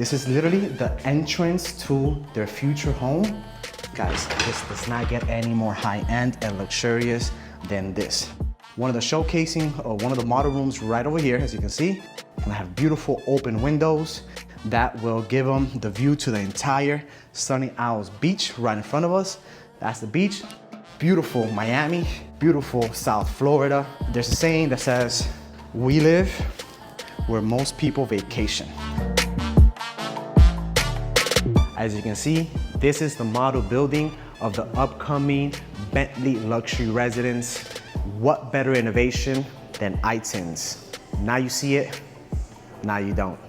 This is literally the entrance to their future home. Guys, this does not get any more high-end and luxurious than this. One of the showcasing, or one of the model rooms right over here, as you can see, gonna have beautiful open windows that will give them the view to the entire Sunny Isles Beach right in front of us. That's the beach. Beautiful Miami, beautiful South Florida. There's a saying that says, we live where most people vacation. As you can see, this is the model building of the upcoming Bentley luxury residence. What better innovation than iTints? Now you see it, now you don't.